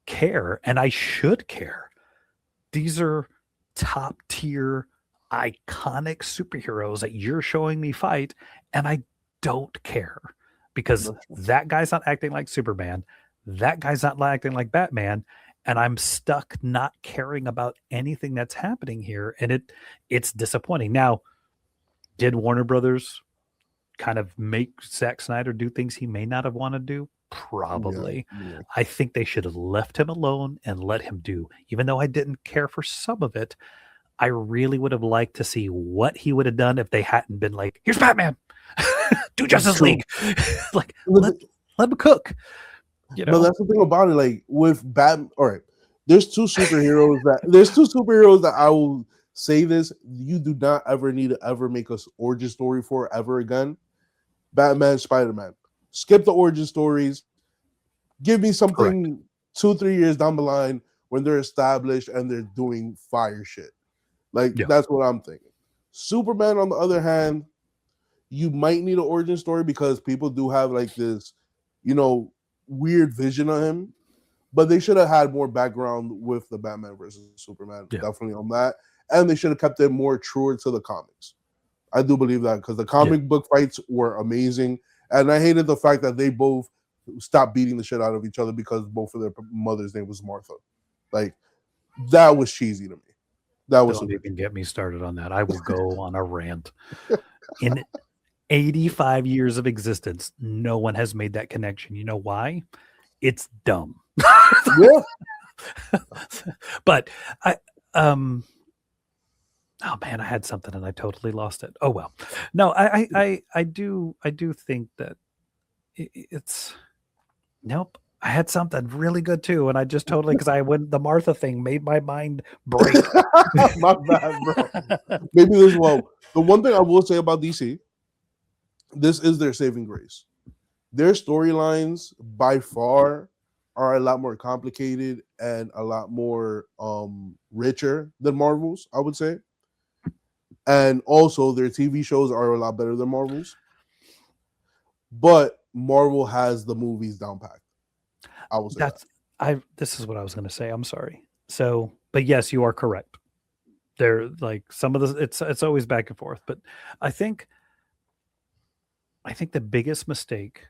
care. And I should care. These are top tier, iconic superheroes that you're showing me fight. And I don't care because that's true. that guy's not acting like Superman. That guy's not acting like Batman. And I'm stuck not caring about anything that's happening here. And it's disappointing. Now, did Warner Brothers kind of make Zack Snyder do things he may not have wanted to do? Yeah, Probably. yeah, I think they should have left him alone and let him do. Even though I didn't care for some of it, I really would have liked to see what he would have done if they hadn't been like, "Here's Batman, do Justice true. League." Like, But let him cook. but that's the thing about it. Like with Batman, all right. There's two superheroes that I will say this. You do not ever need to ever make an origin story for ever again. Batman, Spider-Man. Skip the origin stories. Give me Correct. something 2-3 years down the line when they're established and they're doing fire shit. Like Yeah. that's what I'm thinking. Superman, on the other hand, you might need an origin story because people do have like this, weird vision of him. But they should have had more background with the Batman versus Superman, Yeah. definitely on that. And they should have kept it more truer to the comics. I do believe that because the comic book fights were amazing. And I hated the fact that they both stopped beating the shit out of each other because both of their mother's name was Martha. Like, that was cheesy to me. That was Don't super even get me started on that. I will go on a rant. In 85 years of existence, no one has made that connection. You know why? It's dumb. Yeah. But I oh man, I had something and I totally lost it. Oh well. No, I do think that it's nope. I had something really good too, and I just totally because I went the Martha thing made my mind break. My bad, bro. Maybe this well. The one thing I will say about DC, this is their saving grace. Their storylines by far are a lot more complicated and a lot more richer than Marvel's, I would say. And also their TV shows are a lot better than Marvel's. But Marvel has the movies down packed. I will say That's this is what I was going to say. I'm sorry. So, but yes, you are correct. They're like some of the it's always back and forth, but I think the biggest mistake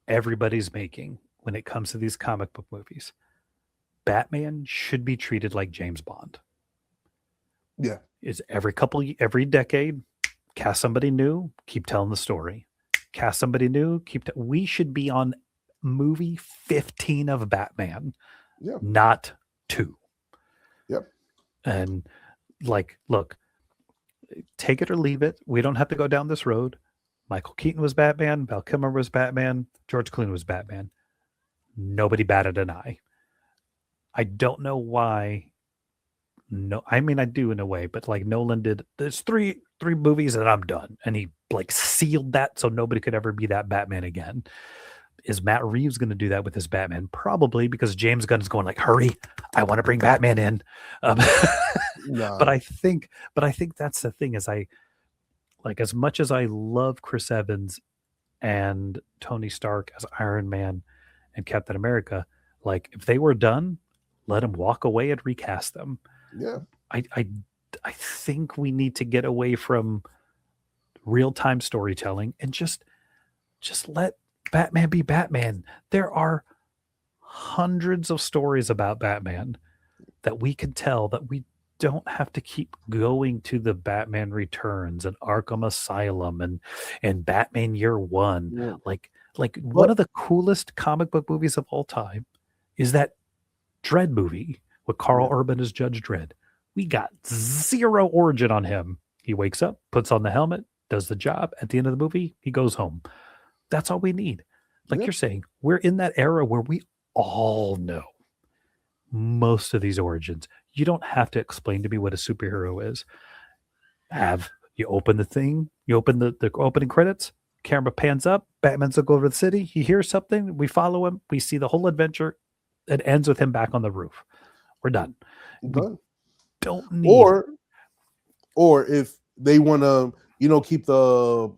everybody's making when it comes to these comic book movies, Batman should be treated like James Bond. Yeah. Is every decade, cast somebody new, keep telling the story. Cast somebody new, we should be on movie 15 of Batman, Yeah. not 2. Yep. And like, look, take it or leave it. We don't have to go down this road. Michael Keaton was Batman. Val Kilmer was Batman. George Clooney was Batman. Nobody batted an eye. I don't know why. No, I mean I do in a way, but like Nolan did. There's three movies and I'm done, and he like sealed that so nobody could ever be that Batman again. Is Matt Reeves going to do that with his Batman? Probably, because James Gunn's going like, hurry, I want to bring Batman in. Nah. But I think that's the thing is I like as much as I love Chris Evans and Tony Stark as Iron Man and Captain America, like if they were done, let them walk away and recast them. Yeah. I think we need to get away from real-time storytelling and just let Batman be Batman. There are hundreds of stories about Batman that we can tell that we don't have to keep going to the Batman Returns and Arkham Asylum and Batman Year One. Yeah. Like one But of the coolest comic book movies of all time is that Dredd movie with Carl yeah, Urban as Judge Dredd. We got zero origin on him. He wakes up, puts on the helmet, does the job. At the end of the movie, he goes home. That's all we need. Like yeah, you're saying, we're in that era where we all know most of these origins. You don't have to explain to me what a superhero is. You open the thing, you open the opening credits, camera pans up, Batman's look over the city, he hears something, we follow him, we see the whole adventure. It ends with him back on the roof. We're done. We done. don't need Or if they want to, keep the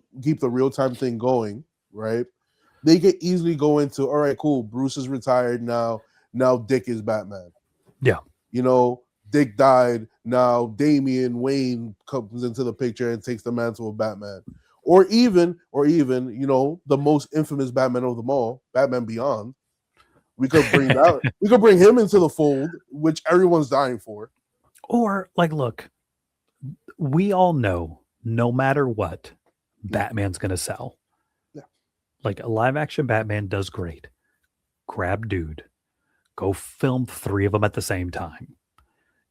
real time thing going, right? They could easily go into, all right, cool. Bruce is retired now. Now Dick is Batman. Yeah. Dick died. Now Damian Wayne comes into the picture and takes the mantle of Batman. Or even, the most infamous Batman of them all, Batman Beyond. We could bring that. We could bring him into the fold, which everyone's dying for. Or like, look, we all know no matter what, Batman's going to sell. Yeah. Like a live action Batman does great. Grab dude, go film 3 of them at the same time.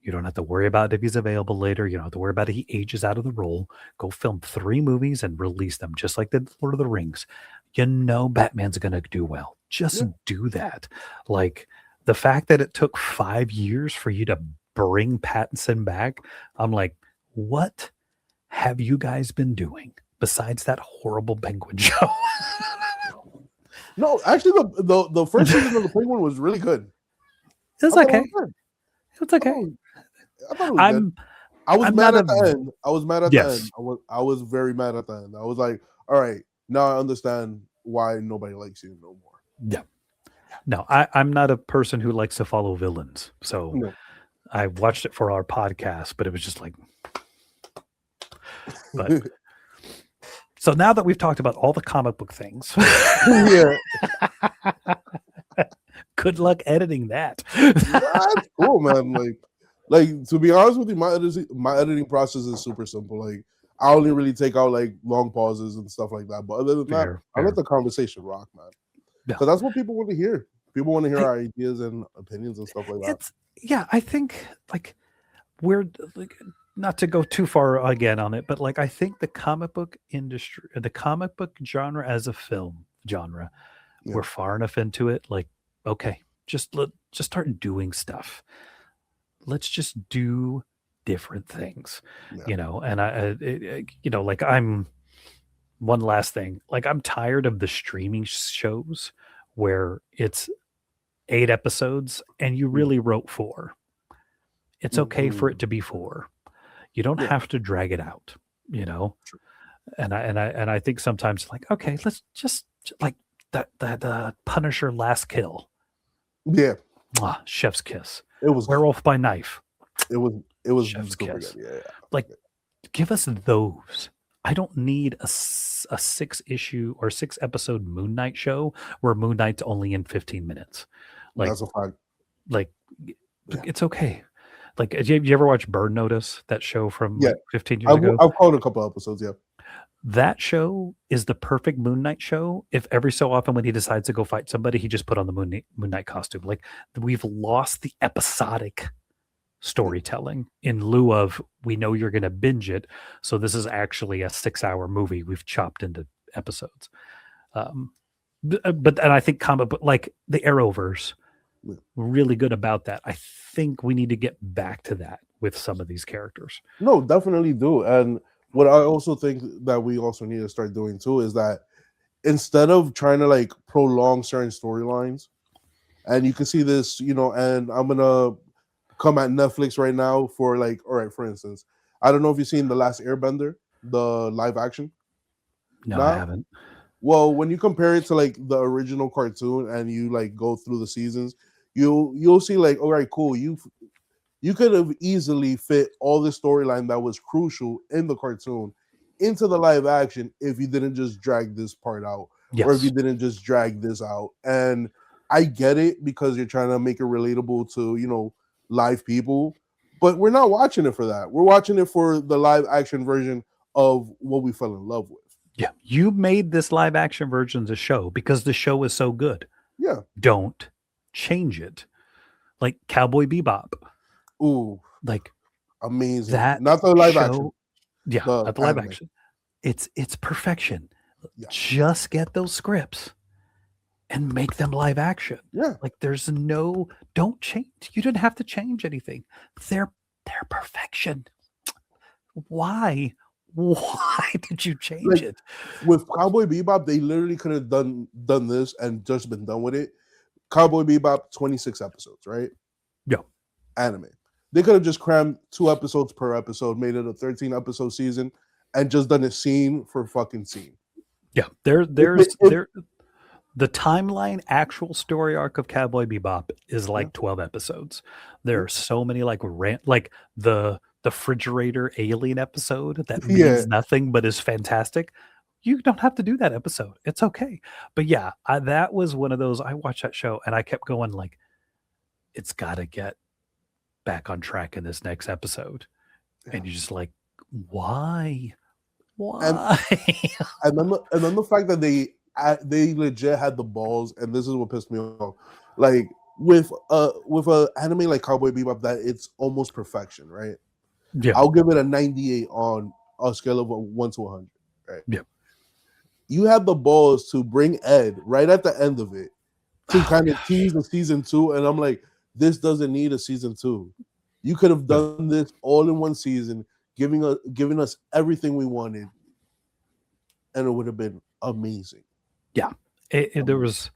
You don't have to worry about if he's available later. You don't have to worry about if he ages out of the role. Go film 3 movies and release them, just like the Lord of the Rings. Batman's going to do well. Just do that. Like the fact that it took 5 years for you to bring Pattinson back, I'm like, what have you guys been doing besides that horrible Penguin show? No, actually, the first season of the Penguin was really good. It's okay. It's okay. I thought it was good. I was mad at the end. I was mad at the end. I was very mad at the end. I was like, all right, now I understand why nobody likes you no more. Yeah. No, I'm not a person who likes to follow villains. So I watched it for our podcast, but it was just like, but so now that we've talked about all the comic book things, good luck editing that. That's cool, man. Like to be honest with you, my editing process is super simple. Like I only really take out like long pauses and stuff like that. But other than that, I let the conversation rock, man. Because that's what people want to hear. People want to hear our ideas and opinions and stuff like that. I think like we're like, not to go too far again on it, but like I think the comic book industry, the comic book genre as a film genre, we're far enough into it. Like, okay, just start doing stuff. Let's just do different things, and like I'm one last thing, like I'm tired of the streaming shows where it's 8 episodes and you really wrote 4. It's okay for it to be 4. You don't have to drag it out, and I think sometimes like, okay, let's just like that Punisher Last Kill. Yeah. Chef's kiss. It was Werewolf by Knife. It was Chef's kiss. Yeah. Like, give us those. I don't need a 6-issue or 6-episode Moon Knight show where Moon Knight's only in 15 minutes. Like, that's a fact. Like, it's okay. Like, did you ever watch Bird Notice? That show from like 15 years ago? I've caught a couple episodes. Yeah. That show is the perfect Moon Knight show. If every so often when he decides to go fight somebody, he just put on the Moon Knight costume. Like we've lost the episodic storytelling in lieu of we know you're going to binge it. So this is actually a 6-hour movie we've chopped into episodes. But I think comic book, like the Arrowverse, really good about that. I think we need to get back to that with some of these characters. No, definitely do. And what I also think that we also need to start doing too is that instead of trying to like prolong certain storylines, and you can see this, and I'm gonna come at Netflix right now for like, all right, for instance, I don't know if you've seen The Last Airbender, the live action. No, I haven't. Well, when you compare it to like the original cartoon and you like go through the seasons, you'll see like, all right, cool, you could have easily fit all the storyline that was crucial in the cartoon into the live action if you didn't just drag this part out, or if you didn't just drag this out. And I get it because you're trying to make it relatable to, you know, live people, but we're not watching it for that. We're watching it for the live action version of what we fell in love with. Yeah. You made this live action version of the show because the show is so good. Yeah. Don't change it. Like Cowboy Bebop. Ooh, Like amazing. that Not the live show. action. Yeah, The not the live anime. action. It's perfection. Yeah. Just get those scripts and make them live action. Yeah. Like don't change. You didn't have to change anything. They're perfection. Why did you change Like, it? with Cowboy Bebop, they literally could have done this and just been done with it. Cowboy Bebop, 26 episodes, right? Yeah. Anime. They could have just crammed 2 episodes per episode, made it a 13 episode season, and just done it scene for fucking scene. Yeah. The timeline actual story arc of Cowboy Bebop is like 12 episodes. There are so many like the refrigerator alien episode that means nothing but is fantastic. You don't have to do that episode. It's okay. But yeah, that was one of those. I watched that show and I kept going like, it's got to get back on track in this next episode. And you're just like, why? And then the fact that they legit had the balls, and this is what pissed me off. Like with a anime like Cowboy Bebop, that it's almost perfection, right? Yeah. I'll give it a 98 on a scale of 1 to 100, right? Yeah. You had the balls to bring Ed right at the end of it to kind of tease a season 2, and I'm like, this doesn't need a season 2. You could have done this all in one season, giving us everything we wanted, and it would have been amazing. Yeah, there was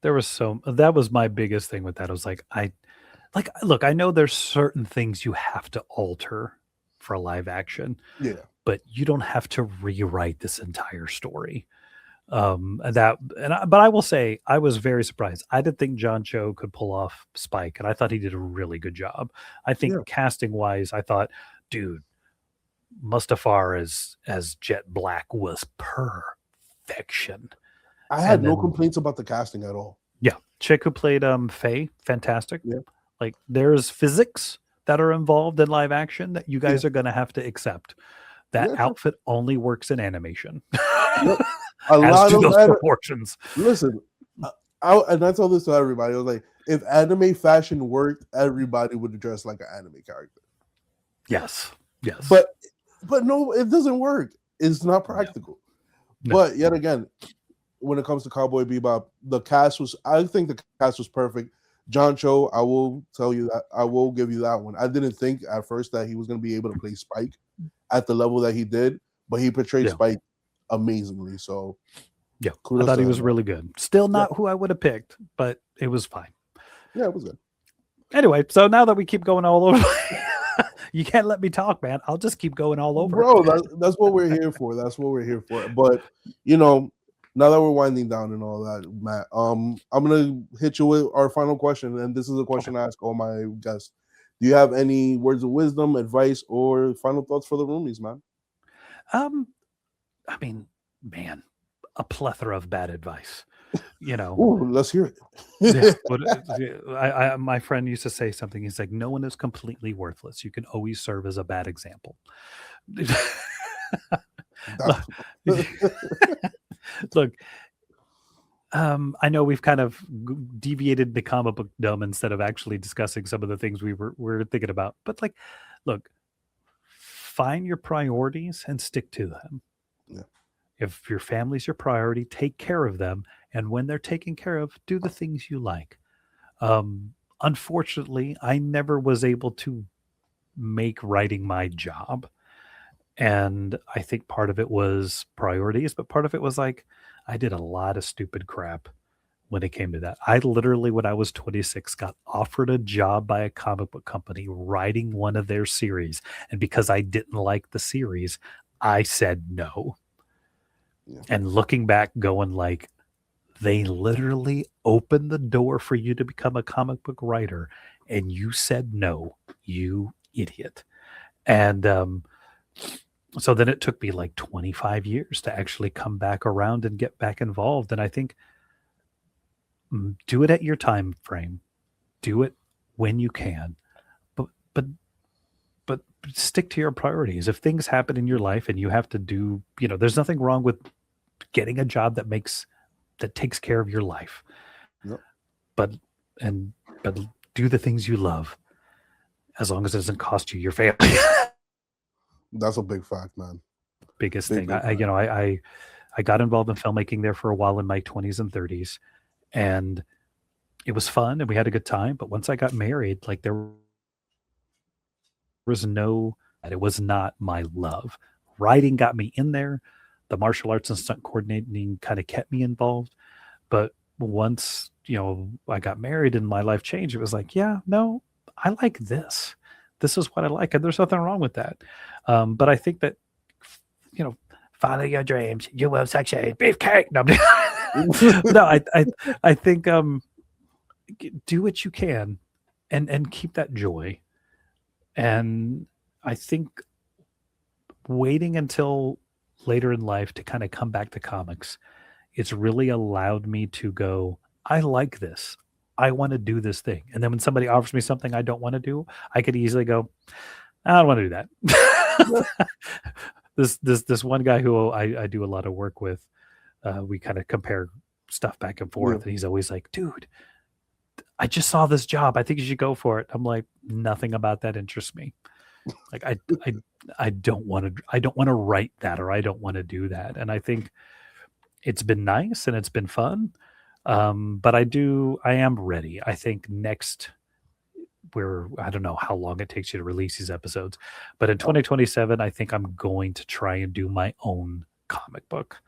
that was my biggest thing with that. I was like, look, I know there's certain things you have to alter for live action, but you don't have to rewrite this entire story. But I will say I was very surprised. I didn't think John Cho could pull off Spike, and I thought he did a really good job. I think casting wise, I thought, dude, Mustafar as Jet Black was perfection. I had no complaints about the casting at all. Yeah, chick who played Faye, fantastic. Yeah. Like there's physics that are involved in live action that you guys are going to have to accept. That outfit only works in animation. A lot of those proportions. Listen, and I told this to everybody. I was like, if anime fashion worked, everybody would dress like an anime character. Yes. But no, it doesn't work. It's not practical. No. But yet again, when it comes to Cowboy Bebop, I think the cast was perfect. John Cho, I will tell you that, I will give you that one. I didn't think at first that he was going to be able to play Spike at the level that he did, but he portrayed Spike amazingly. So yeah, I thought he was really good. Still not who I would have picked, but it was fine. Yeah, it was good. Anyway, so now that we keep going all over, you can't let me talk, man. I'll just keep going all over. Bro, that's what we're here for. That's what we're here for. But, you know, now that we're winding down and all that, Matt, I'm going to hit you with our final question. And this is a question I ask all my guests. Do you have any words of wisdom, advice, or final thoughts for the roomies, man? I mean, man, a plethora of bad advice. You know, ooh, let's hear it. My friend used to say something. He's like, no one is completely worthless. You can always serve as a bad example. Look, I know we've kind of deviated the comic book dumb instead of actually discussing some of the things we were thinking about. But like, look, find your priorities and stick to them. Yeah. If your family's your priority, take care of them. And when they're taken care of, do the things you like. Unfortunately, I never was able to make writing my job. And I think part of it was priorities, but part of it was like, I did a lot of stupid crap when it came to that. I literally, when I was 26, got offered a job by a comic book company writing one of their series. And because I didn't like the series, I said no. Yeah. And looking back, going like, they literally opened the door for you to become a comic book writer, and you said no, you idiot. And so then it took me like 25 years to actually come back around and get back involved. And I think do it at your time frame. Do it when you can, but but but stick to your priorities. If things happen in your life and you have to do, there's nothing wrong with getting a job that takes care of your life. Yep. But and but do the things you love as long as it doesn't cost you your family. That's a big fact, man. Biggest Big, thing. big I fact. I got involved in filmmaking there for a while in my 20s and 30s, and it was fun and we had a good time. But once I got married, like there was no, it was not my love. Writing got me in there. The martial arts and stunt coordinating kind of kept me involved. But once, I got married and my life changed, it was like, yeah, no, I like this. This is what I like. And there's nothing wrong with that. But I think that, you know, follow your dreams. You will succeed. Beefcake. No, no, I think do what you can and keep that joy. And I think waiting until later in life to kind of come back to comics, it's really allowed me to go, I like this. I want to do this thing. And then when somebody offers me something I don't want to do, I could easily go, I don't want to do that. This one guy who I do a lot of work with, we kind of compare stuff back and forth, and he's always like, dude, I just saw this job. I think you should go for it. I'm like, nothing about that interests me. Like I don't want to write that, or I don't want to do that. And I think it's been nice and it's been fun. But I am ready. I think next, I don't know how long it takes you to release these episodes, but in 2027, I think I'm going to try and do my own comic book.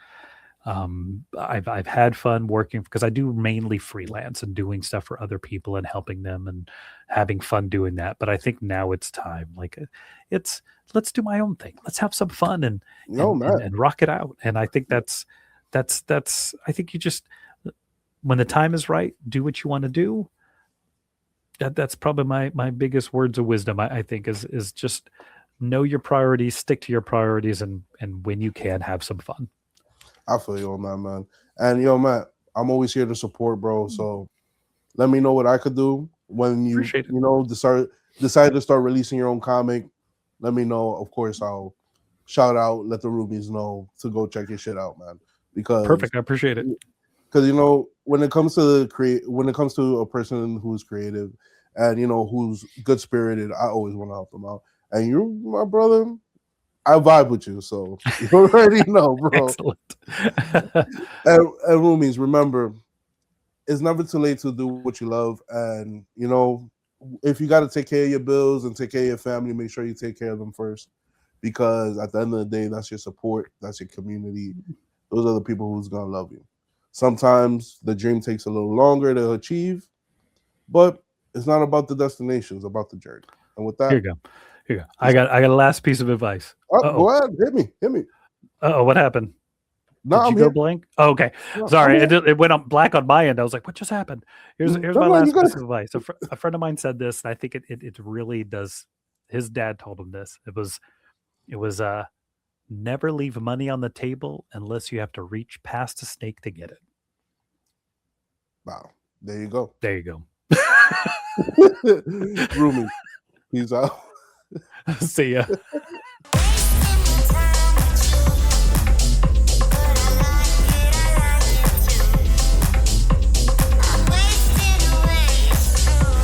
I've had fun working because I do mainly freelance and doing stuff for other people and helping them and having fun doing that. But I think now it's time. Like let's do my own thing. Let's have some fun and rock it out. And I think that's I think you just, when the time is right, do what you want to do. That's probably my biggest words of wisdom. I think is just know your priorities, stick to your priorities, and when you can, have some fun. I feel you on that, man. And Matt, I'm always here to support, bro. So let me know what I could do when you decide to start releasing your own comic. Let me know. Of course, I'll shout out, let the Rubies know to go check your shit out, man. Because perfect, I appreciate it. Because when it comes to a person who's creative and who's good spirited, I always want to help them out. And you, my brother, I vibe with you, so you already know, bro. Excellent. and Roomies, remember, it's never too late to do what you love. And if you got to take care of your bills and take care of your family, make sure you take care of them first, because at the end of the day, that's your support, that's your community. Those are the people who's gonna love you. Sometimes the dream takes a little longer to achieve, but it's not about the destination; it's about the journey. And with that, here you go. I got a last piece of advice. Go ahead, hit me. Oh, what happened? No, Did you go blank? Oh, okay, no, sorry, it went on black on my end. I was like, what just happened? Here's my last piece of advice. A friend of mine said this, and I think it really does. His dad told him this. It was never leave money on the table unless you have to reach past a snake to get it. Wow. There you go. Roomy, peace out. See ya.